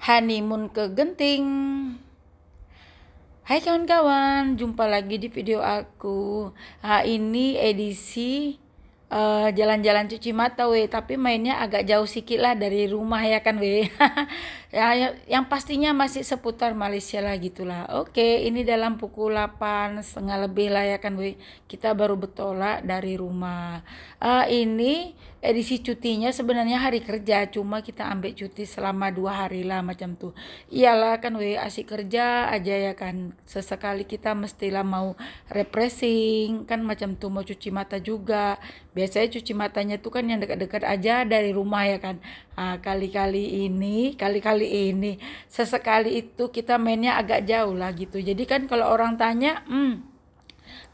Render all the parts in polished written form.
honeymoon ke Genting. Hai kawan-kawan, jumpa lagi di video aku. Ini edisi jalan-jalan cuci mata tapi mainnya agak jauh sikit lah dari rumah ya kan yang pastinya masih seputar Malaysia lah gitulah. Oke, ini dalam pukul 8:30 lebih lah ya kan kita baru bertolak dari rumah. Ini edisi cutinya sebenarnya hari kerja, cuma kita ambil cuti selama 2 hari lah macam tuh. Iyalah kan asik kerja aja ya kan, sesekali kita mestilah mau refreshing kan macam tuh, mau cuci mata juga. Biasanya cuci matanya tuh kan yang dekat-dekat aja dari rumah ya kan. Kali-kali ini sesekali itu kita mainnya agak jauh lah gitu. Jadi kan kalau orang tanya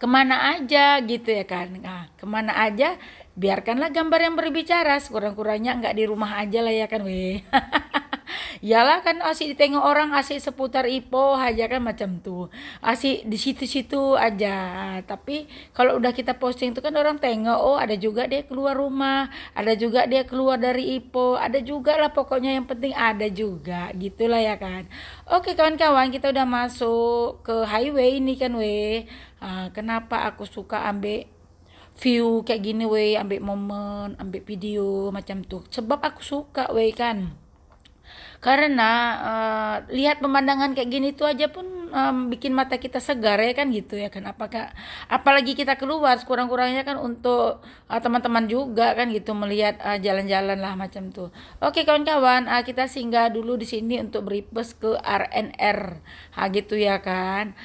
kemana aja gitu ya kan, kemana aja, biarkanlah gambar yang berbicara, sekurang-kurangnya nggak di rumah aja lah ya kan Yalah kan asik ditengok orang, asik seputar Ipoh aja kan macam tuh, asik di situ-situ aja. Tapi kalau udah kita posting itu kan orang tengok, oh ada juga dia keluar rumah, ada juga dia keluar dari Ipoh, ada juga lah, pokoknya yang penting ada juga gitulah ya kan. Oke kawan-kawan, kita udah masuk ke highway ini kan kenapa aku suka ambil view kayak gini ambil momen, ambil video macam tuh, sebab aku suka kan. Karena lihat pemandangan kayak gini tuh aja pun bikin mata kita segar ya kan gitu ya kan. Apalagi kita keluar, sekurang-kurangnya kan untuk teman-teman juga kan gitu, melihat jalan-jalan lah macam tuh. Oke kawan-kawan, kita singgah dulu di sini untuk breakfast ke RNR gitu ya kan.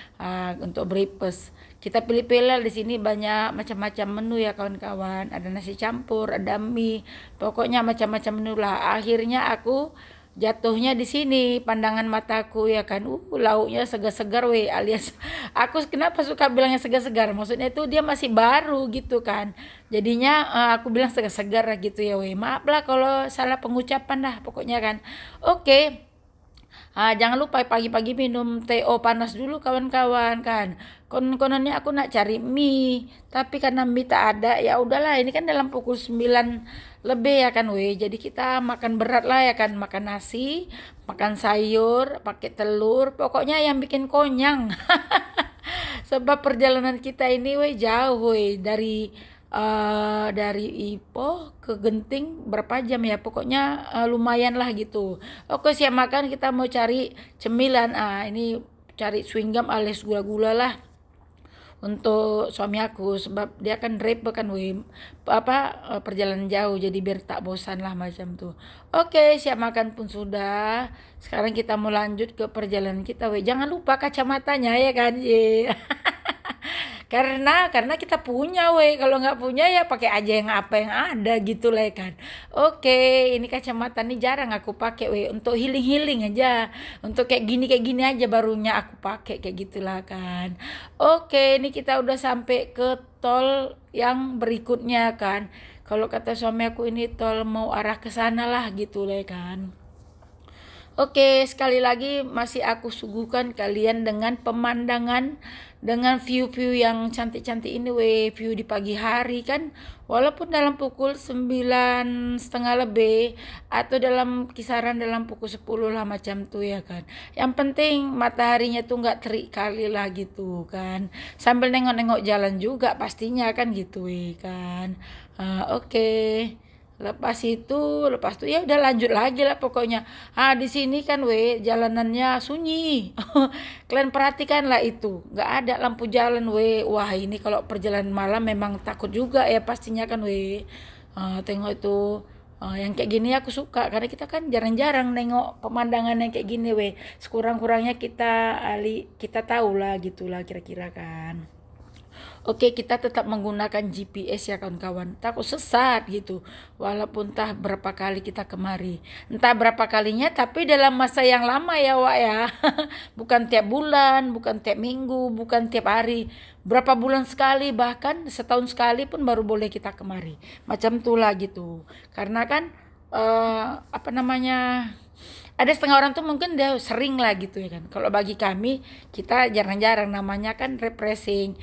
Untuk breakfast kita pilih-pilih di sini, banyak macam-macam menu ya kawan-kawan. Ada nasi campur, ada mie, pokoknya macam-macam menu lah. Akhirnya aku jatuhnya di sini, pandangan mataku ya kan, lauknya segar-segar alias aku kenapa suka bilangnya segar-segar, maksudnya itu dia masih baru gitu kan, jadinya aku bilang segar-segar gitu ya maaf lah kalau salah pengucapan lah pokoknya kan. Oke. Jangan lupa pagi-pagi minum TO panas dulu kawan-kawan kan. Kononnya aku nak cari mie, tapi karena mie tak ada, ya udahlah, ini kan dalam pukul 9 lebih ya kan Jadi kita makan berat lah ya kan, makan nasi, makan sayur, pakai telur, pokoknya yang bikin konyang. Sebab perjalanan kita ini jauh dari Ipoh ke Genting berapa jam ya, pokoknya lumayan lah gitu. Oke, siap makan, kita mau cari cemilan. Ini cari chewing gum alias gula-gula lah untuk suami aku, sebab dia kan driver kan perjalanan jauh, jadi biar tak bosan lah macam tuh. Oke, siap makan pun sudah. Sekarang kita mau lanjut ke perjalanan kita jangan lupa kacamatanya ya kan karena kita punya kalau nggak punya ya pakai aja yang apa yang ada gitu lah kan. Oke, ini kacamata nih jarang aku pakai untuk healing aja, untuk kayak gini aja barunya aku pakai kayak gitulah kan. Oke, ini kita udah sampai ke tol yang berikutnya kan, kalau kata suami aku ini tol mau arah ke sana lah gitu lah kan. Oke, sekali lagi masih aku suguhkan kalian dengan pemandangan, dengan view-view yang cantik-cantik ini view di pagi hari kan, walaupun dalam pukul 9:30 lebih atau dalam kisaran dalam pukul 10 lah macam tuh ya kan. Yang penting mataharinya tuh nggak terik kali lah gitu kan, sambil nengok-nengok jalan juga pastinya kan gitu kan. Oke. Lepas tuh ya udah lanjut lagi lah pokoknya. Di sini kan jalanannya sunyi. Kalian perhatikan lah itu, nggak ada lampu jalan wah ini kalau perjalanan malam memang takut juga ya pastinya kan tengok itu. Yang kayak gini aku suka karena kita kan jarang-jarang nengok pemandangan yang kayak gini sekurang-kurangnya kita tahu lah gitulah kira-kira kan. Oke, kita tetap menggunakan GPS ya kawan-kawan, takut sesat gitu, walaupun entah berapa kali kita kemari, entah berapa kalinya, tapi dalam masa yang lama ya ya. Bukan tiap bulan, bukan tiap minggu, bukan tiap hari, berapa bulan sekali, bahkan setahun sekali pun baru boleh kita kemari macam itulah gitu. Karena kan ada setengah orang tuh mungkin dia sering lah gitu ya kan. Kalau bagi kami, kita jarang-jarang, namanya kan refreshing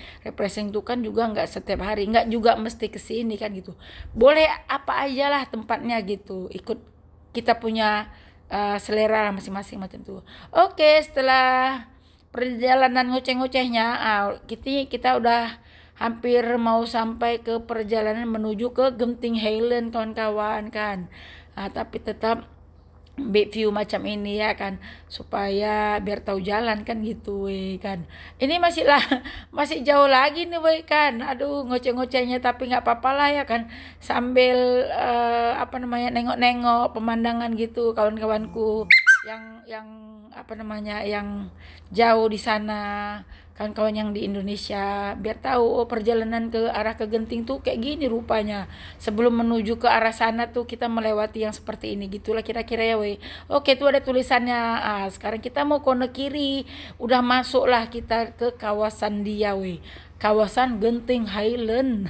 tuh kan juga nggak setiap hari, nggak juga mesti kesini kan gitu. Boleh apa aja lah tempatnya gitu, ikut kita punya selera lah masing-masing macam tuh. Oke, setelah perjalanan ngoceh-ngocehnya, kita udah hampir mau sampai ke perjalanan menuju ke Genting Highland kawan-kawan kan. Tapi tetap big view macam ini ya kan, supaya biar tahu jalan kan gitu kan. Ini masih jauh lagi nih kan, aduh ngoceh-ngocehnya tapi nggak apa-apa lah ya kan, sambil nengok-nengok pemandangan gitu kawan-kawanku yang yang jauh di sana, kawan-kawan yang di Indonesia, biar tahu perjalanan ke arah ke Genting tuh kayak gini rupanya. Sebelum menuju ke arah sana tuh kita melewati yang seperti ini gitulah kira-kira ya Oke, tuh ada tulisannya. Sekarang kita mau kono kiri, udah masuklah kita ke kawasan dia kawasan Genting Highland.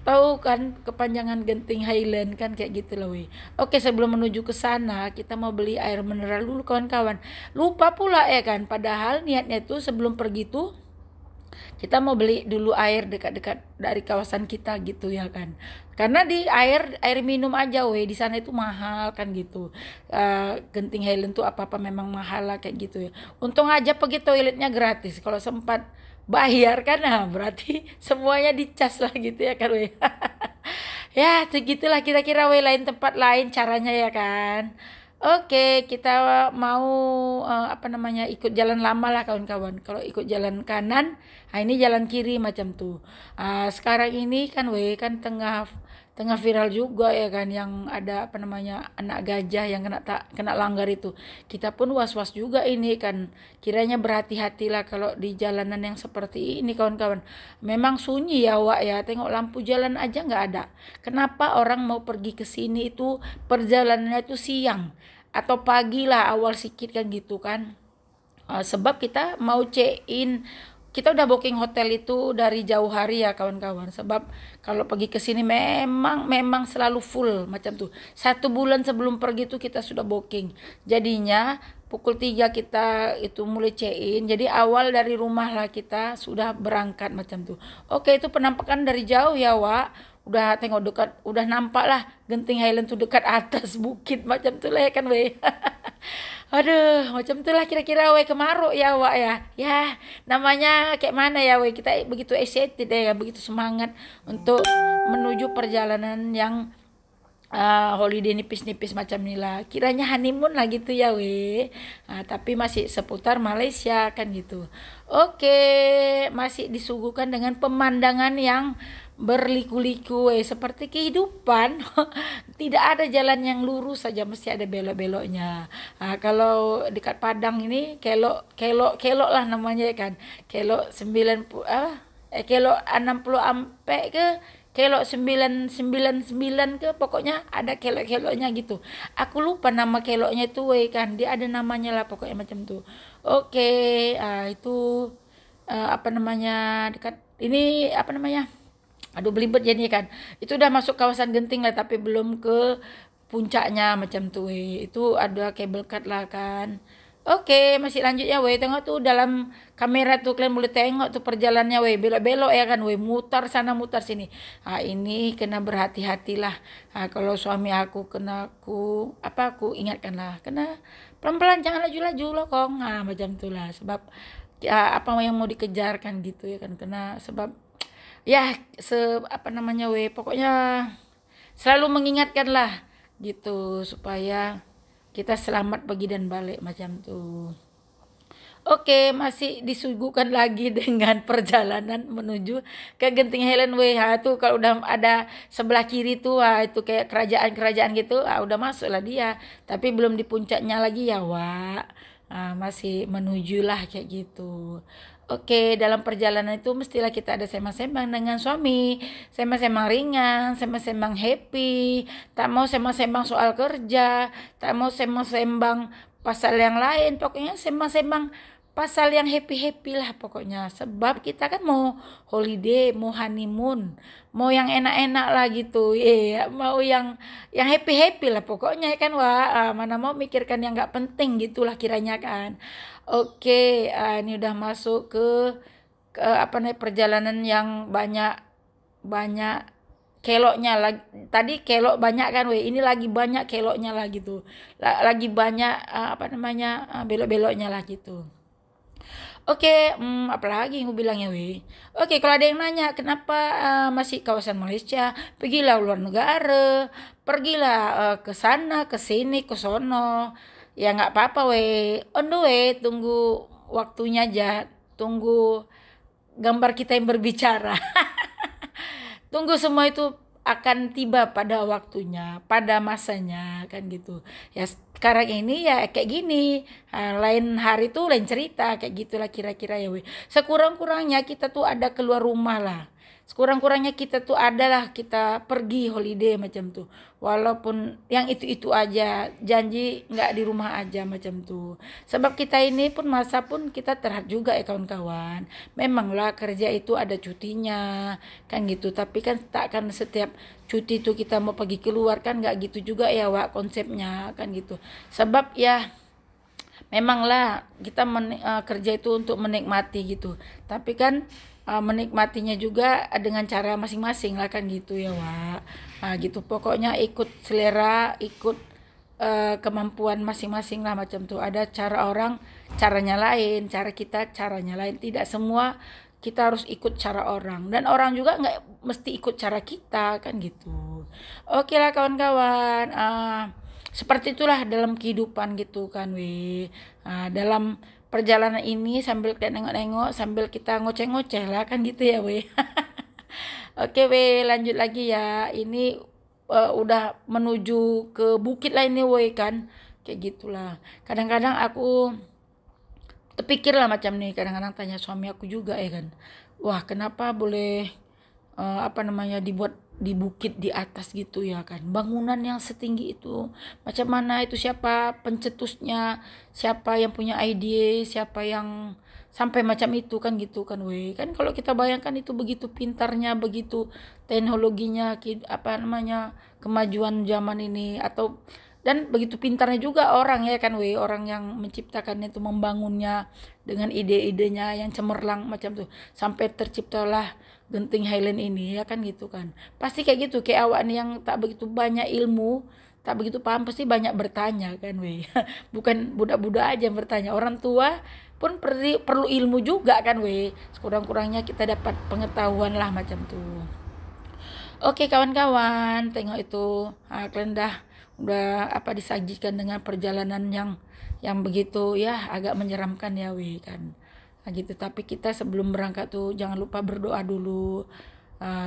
Tahu kan kepanjangan Genting Highland kan kayak gitu loh Oke, sebelum menuju ke sana kita mau beli air mineral dulu kawan-kawan. Lupa pula ya kan, padahal niatnya tuh sebelum pergi tuh kita mau beli dulu air dekat-dekat dari kawasan kita gitu ya kan. Karena di air minum aja di sana itu mahal kan gitu. Genting Highland tuh apa-apa memang mahal lah kayak gitu ya. Untung aja pergi toiletnya gratis. Kalau sempat bayar kan, berarti semuanya dicas lah gitu ya kan Ya segitulah kira-kira lain tempat lain caranya ya kan. Oke, kita mau ikut jalan lama lah kawan-kawan. Kalau ikut jalan kanan, ini jalan kiri macam tuh. Sekarang ini kan kan tengah viral juga ya kan, yang ada anak gajah yang kena langgar itu. Kita pun was-was juga ini kan. Kiranya berhati-hatilah kalau di jalanan yang seperti ini kawan-kawan. Memang sunyi ya ya. Tengok lampu jalan aja nggak ada. Kenapa orang mau pergi ke sini itu perjalanannya itu siang atau pagi lah, awal sikit kan gitu kan. Sebab kita mau check-in, kita udah booking hotel itu dari jauh hari ya kawan-kawan. Sebab kalau pergi ke sini memang selalu full macam tuh. 1 bulan sebelum pergi tuh kita sudah booking. Jadinya pukul 3 kita itu mulai check-in. Jadi awal dari rumah lah kita sudah berangkat macam tuh. Oke, itu penampakan dari jauh ya udah tengok dekat, udah nampak lah Genting Highland tuh dekat atas bukit macam tuh lah ya kan Aduh, macam itulah kira-kira kemaruk ya ya namanya kayak mana ya kita begitu excited ya, begitu semangat untuk menuju perjalanan yang holiday nipis-nipis macam inilah, kiranya honeymoon lah gitu ya tapi masih seputar Malaysia kan gitu. Oke, masih disuguhkan dengan pemandangan yang berliku-liku seperti kehidupan. Tidak ada jalan yang lurus saja, mesti ada belok-beloknya. Kalau dekat Padang ini kelok lah namanya kan, kelok 90 kelok 60 ampe ke kelok 999 ke, pokoknya ada kelok-keloknya gitu. Aku lupa nama keloknya itu kan, dia ada namanya lah pokoknya macam tuh. Oke, itu dekat ini aduh belibet jadi kan. Itu udah masuk kawasan Genting lah tapi belum ke puncaknya macam tuh Itu ada cable car lah kan. Oke, masih lanjut ya tengok tuh dalam kamera tuh kalian boleh tengok tuh perjalanannya belok-belok ya kan mutar sana mutar sini. Ini kena berhati-hatilah. Kalau suami aku aku ingatkan lah, kena pelan-pelan, jangan laju-laju loh kong. Macam itulah sebab apa yang mau dikejar kan gitu ya kan, kena sebab ya pokoknya selalu mengingatkan lah gitu supaya kita selamat pergi dan balik macam tuh. Oke, masih disuguhkan lagi dengan perjalanan menuju ke Genting Highland tuh kalau udah ada sebelah kiri tuh itu kayak kerajaan-kerajaan gitu, udah masuk lah dia. Tapi belum di puncaknya lagi ya masih menuju lah kayak gitu. Oke, dalam perjalanan itu mestilah kita ada sembang-sembang dengan suami, sembang-sembang ringan, sembang-sembang happy, tak mau sembang-sembang soal kerja, tak mau sembang-sembang pasal yang lain, pokoknya sembang-sembang pasal yang happy-happy lah pokoknya. Sebab kita kan mau holiday, mau honeymoon, mau yang enak-enak lah gitu, mau yang happy-happy lah pokoknya kan mana mau mikirkan yang nggak penting gitulah kiranya kan. Oke, ini udah masuk ke perjalanan yang banyak keloknya lagi. Tadi kelok banyak kan weh, ini lagi banyak keloknya lah gitu. Lagi banyak belok-beloknya lah gitu. Oke, apalagi yang gue bilangnya weh. Oke, kalau ada yang nanya kenapa masih kawasan Malaysia, pergilah luar negara, pergilah ke sana, ke sini, ke sono. Ya nggak apa-apa weh. On the way, tunggu waktunya aja, tunggu gambar kita yang berbicara. Tunggu semua itu akan tiba pada waktunya, pada masanya kan gitu. Ya sekarang ini ya kayak gini, lain hari tuh lain cerita kayak gitulah kira-kira ya weh. Sekurang-kurangnya kita tuh ada keluar rumah lah. Sekurang-kurangnya kita tuh adalah kita pergi holiday macam tuh. Walaupun yang itu-itu aja, janji nggak di rumah aja macam tuh. Sebab kita ini pun masa pun kita terhad juga ya kawan-kawan. Memanglah kerja itu ada cutinya kan gitu. Tapi kan takkan setiap cuti itu kita mau pergi keluar kan nggak gitu juga ya Wak konsepnya kan gitu. Sebab ya memanglah kita kerja itu untuk menikmati gitu. Tapi kan menikmatinya juga dengan cara masing-masing lah kan gitu ya Wak. Nah, gitu pokoknya ikut selera, ikut kemampuan masing-masing lah macam tuh. Ada cara orang caranya lain, cara kita caranya lain. Tidak semua kita harus ikut cara orang, dan orang juga nggak mesti ikut cara kita kan gitu. Oke lah kawan-kawan, seperti itulah dalam kehidupan gitu kan weh. Dalam perjalanan ini sambil kita nengok-nengok, sambil kita ngoceh-ngoceh lah kan gitu ya weh. Oke weh, lanjut lagi ya. Ini udah menuju ke bukit lah ini weh kan. Kayak gitulah. Kadang-kadang aku terpikir lah macam nih, kadang-kadang tanya suami aku juga ya kan. Wah, kenapa boleh dibuat di bukit di atas gitu ya kan. Bangunan yang setinggi itu. Macam mana itu, siapa pencetusnya, siapa yang punya ide, siapa yang sampai macam itu kan gitu kan weh. Kan kalau kita bayangkan itu begitu pintarnya, begitu teknologinya, kemajuan zaman ini, atau dan begitu pintarnya juga orang ya kan weh, orang yang menciptakannya itu, membangunnya dengan ide-idenya yang cemerlang macam tuh, sampai terciptalah Genting Highland ini ya kan gitu kan. Pasti kayak gitu, kayak awak nih yang tak begitu banyak ilmu, tak begitu paham, pasti banyak bertanya kan weh. Bukan budak-budak aja yang bertanya, orang tua pun perlu ilmu juga kan weh. Sekurang-kurangnya kita dapat pengetahuan lah macam tuh. Oke kawan-kawan, tengok itu, kalian udah disajikan dengan perjalanan yang begitu ya agak menyeramkan ya weh kan. Gitu. Tapi kita sebelum berangkat tuh jangan lupa berdoa dulu,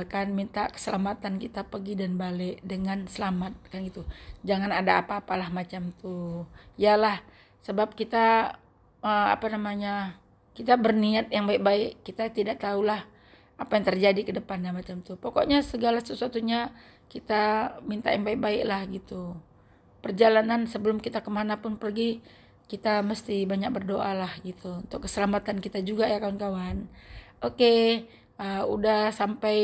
kan minta keselamatan kita pergi dan balik dengan selamat kan gitu. Jangan ada apa-apalah macam tuh. Yalah, sebab kita kita berniat yang baik-baik, kita tidak tahulah apa yang terjadi ke depannya macam tuh. Pokoknya segala sesuatunya kita minta yang baik-baik lah gitu. Perjalanan sebelum kita kemana pun pergi, kita mesti banyak berdoa lah gitu untuk keselamatan kita juga ya kawan-kawan. Oke, udah sampai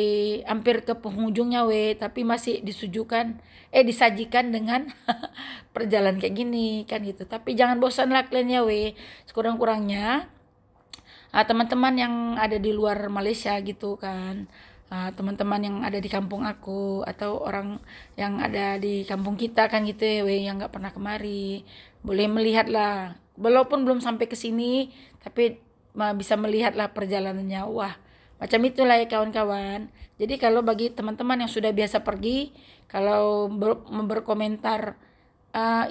hampir ke penghujungnya weh, tapi masih disajikan dengan perjalanan kayak gini kan gitu. Tapi jangan bosan lah kalian ya weh. Sekurang-kurangnya teman-teman yang ada di luar Malaysia gitu kan, teman-teman yang ada di kampung aku atau orang yang ada di kampung kita kan gitu ya weh, yang nggak pernah kemari, boleh melihat lah, walaupun belum sampai ke sini tapi bisa melihat lah perjalanannya. Wah, macam itulah ya kawan-kawan. Jadi kalau bagi teman-teman yang sudah biasa pergi, kalau berkomentar,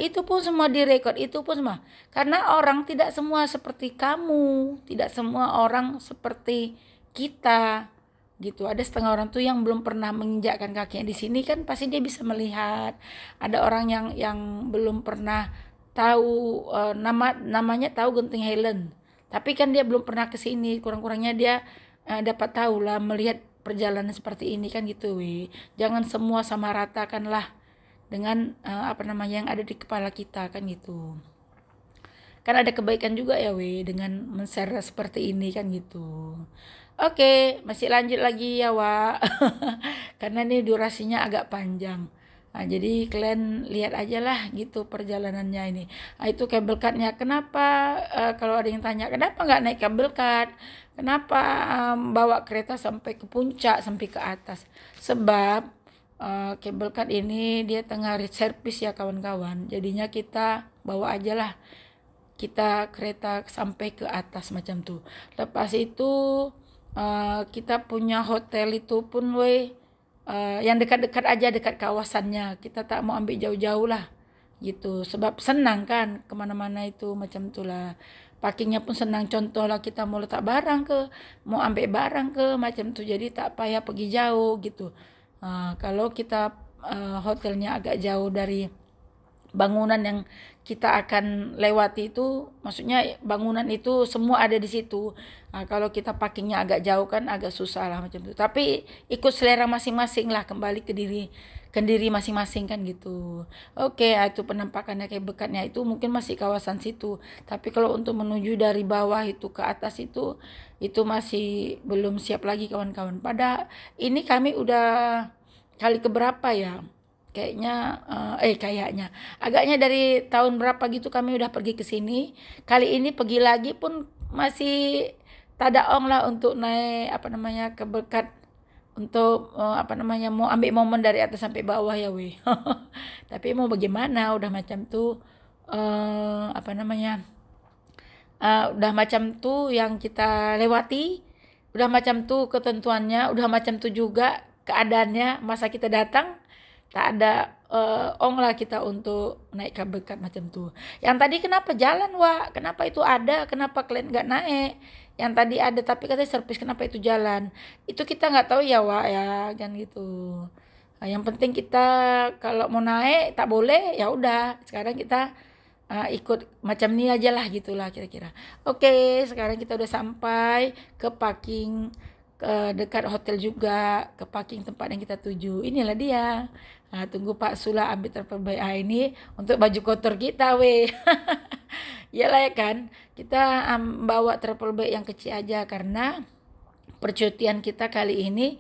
itu pun semua direkod, itu pun semua. Karena orang tidak semua seperti kamu, tidak semua orang seperti kita gitu. Ada setengah orang tuh yang belum pernah menginjakkan kakinya di sini kan, pasti dia bisa melihat. Ada orang yang belum pernah tahu namanya tahu Genting Highland, tapi kan dia belum pernah ke sini. Kurang-kurangnya dia dapat tahu lah, melihat perjalanan seperti ini kan gitu weh. Jangan semua sama ratakanlah dengan yang ada di kepala kita kan gitu. Kan ada kebaikan juga ya weh dengan men-share seperti ini kan gitu. Oke, masih lanjut lagi ya Wak. Karena ini durasinya agak panjang. Jadi kalian lihat aja lah gitu perjalanannya ini. Itu kabel cardnya. Kenapa kalau ada yang tanya kenapa nggak naik kabel card? Kenapa bawa kereta sampai ke puncak, sampai ke atas? Sebab kabel card ini dia tengah servis ya kawan-kawan. Jadinya kita bawa aja lah, kita kereta sampai ke atas macam tuh. Lepas itu kita punya hotel itu pun yang dekat-dekat aja, dekat kawasannya. Kita tak mau ambil jauh-jauh lah gitu, sebab senang kan kemana-mana itu macam itulah. Packingnya pun senang, contoh lah kita mau letak barang ke, mau ambil barang ke macam tuh, jadi tak payah pergi jauh gitu. Kalau kita hotelnya agak jauh dari bangunan yang kita akan lewati itu, maksudnya bangunan itu semua ada di situ. Kalau kita packingnya agak jauh kan agak susah lah macam itu. Tapi ikut selera masing-masing lah, kembali ke diri masing-masing kan gitu. Oke, itu penampakannya kayak bekatnya itu mungkin masih kawasan situ. Tapi kalau untuk menuju dari bawah itu ke atas itu masih belum siap lagi kawan-kawan. Pada ini kami udah kali keberapa ya? Kayaknya agaknya dari tahun berapa gitu kami udah pergi ke sini. Kali ini pergi lagi pun masih tak ada ong lah untuk naik ke berkat untuk mau ambil momen dari atas sampai bawah ya weh. Tapi mau bagaimana, udah macam tuh udah macam tuh yang kita lewati, udah macam tuh ketentuannya, udah macam tuh juga keadaannya. Masa kita datang tak ada ong lah kita untuk naik kabel card macam tuh. Yang tadi kenapa jalan Wak? Kenapa itu ada? Kenapa kalian nggak naik? Yang tadi ada tapi katanya servis, kenapa itu jalan? Itu kita nggak tahu ya Wak ya, kan gitu. Yang penting kita kalau mau naik tak boleh ya udah. Sekarang kita ikut macam ni aja lah gitulah kira-kira. Oke, sekarang kita udah sampai ke parking, ke dekat hotel juga, ke parking tempat yang kita tuju. Inilah dia. Tunggu Pak Sula ambil travel bag ini untuk baju kotor kita weh. Yalah ya kan, kita bawa travel bag yang kecil aja karena percutian kita kali ini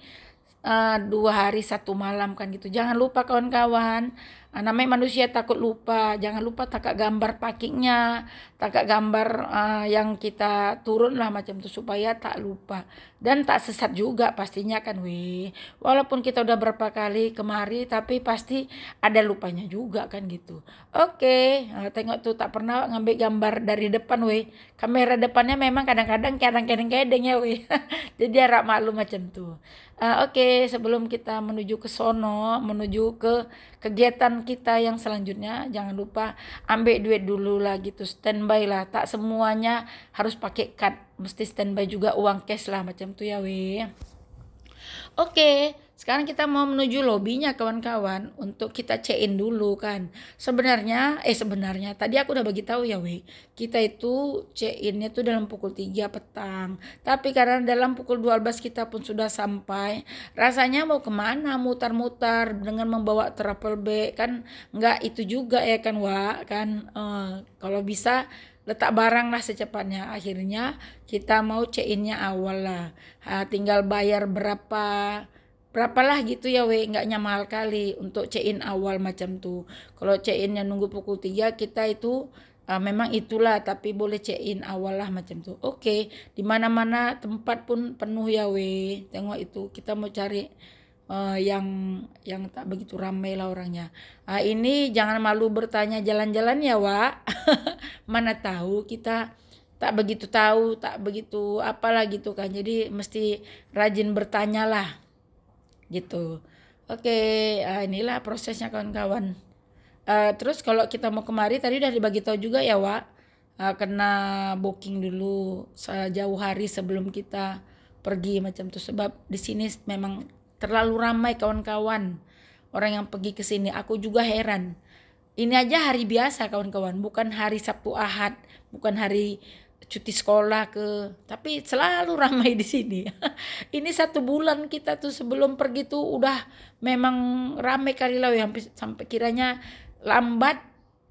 2 hari 1 malam kan gitu. Jangan lupa kawan-kawan, namanya manusia takut lupa. Jangan lupa takak gambar packingnya, takak gambar yang kita turun lah macam itu supaya tak lupa dan tak sesat juga pastinya kan weh. Walaupun kita udah berapa kali kemari tapi pasti ada lupanya juga kan gitu. Oke, tengok tuh tak pernah ngambil gambar dari depan weh. Kamera depannya memang kadang-kadang kadang-kadang ya weh. Jadi harap maklum macam tuh. Oke, sebelum kita menuju ke sono, menuju ke kegiatan kita yang selanjutnya, jangan lupa ambil duit dulu lah gitu, standby lah. Tak semuanya harus pakai card, mesti standby juga uang cash lah macam tuh ya weh. Oke, sekarang kita mau menuju lobinya kawan-kawan untuk kita check-in dulu kan. Sebenarnya tadi aku udah bagi tahu ya weh. Kita itu check-innya tuh dalam pukul 3 petang. Tapi karena dalam pukul 12 kita pun sudah sampai, rasanya mau kemana mutar-mutar dengan membawa travel bag kan nggak itu juga ya kan Wak kan. Kalau bisa letak barang lah secepatnya. Akhirnya kita mau check-innya awal lah. Tinggal bayar berapalah gitu ya weh, nggak mahal kali untuk check-in awal macam tuh. Kalau check-innya nunggu pukul 3 kita itu memang itulah, tapi boleh check-in awal lah macam tuh. Oke, di mana-mana tempat pun penuh ya weh. Tengok itu, kita mau cari yang tak begitu ramai lah orangnya. Ini jangan malu bertanya jalan-jalan ya Wak. Mana tahu kita tak begitu tahu, tak begitu apalah gitu kan. Jadi mesti rajin bertanya lah gitu. Oke, inilah prosesnya kawan-kawan. Terus kalau kita mau kemari tadi udah dibagi tahu juga ya Wak. Kena booking dulu sejauh hari sebelum kita pergi macam tuh, sebab di sini memang terlalu ramai kawan-kawan orang yang pergi ke sini. Aku juga heran. Ini aja hari biasa kawan-kawan, bukan hari Sabtu Ahad, bukan hari cuti sekolah tapi selalu ramai di sini. Ini 1 bulan kita tuh sebelum pergi tuh udah memang ramai kali lah, sampai kiranya lambat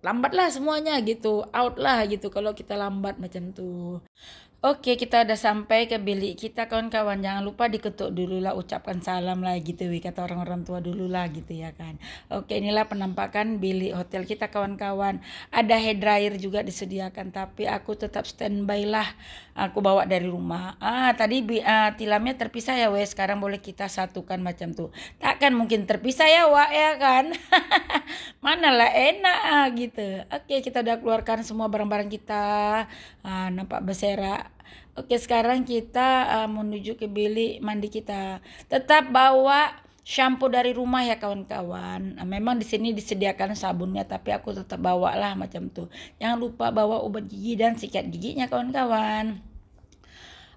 lah semuanya gitu, out lah gitu kalau kita lambat macam tuh. Oke, kita udah sampai ke bilik kita kawan-kawan. Jangan lupa diketuk dulu lah, ucapkan salam lah gitu, kata orang-orang tua dulu lah gitu ya kan. Oke, inilah penampakan bilik hotel kita kawan-kawan. Ada hair dryer juga disediakan, tapi aku tetap standby lah. Aku bawa dari rumah. Tadi tilamnya terpisah ya wes. Sekarang boleh kita satukan macam tuh. Takkan mungkin terpisah ya Wak ya kan. Manalah enak gitu. Oke, kita udah keluarkan semua barang-barang kita. Nampak berserakan. Oke, sekarang kita menuju ke bilik mandi kita. Tetap bawa shampoo dari rumah ya kawan-kawan. Memang di sini disediakan sabunnya, tapi aku tetap bawa lah macam tuh. Jangan lupa bawa obat gigi dan sikat giginya kawan-kawan.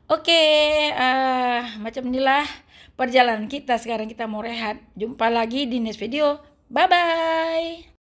Oke, macam inilah perjalanan kita. Sekarang kita mau rehat. Jumpa lagi di next video. Bye-bye.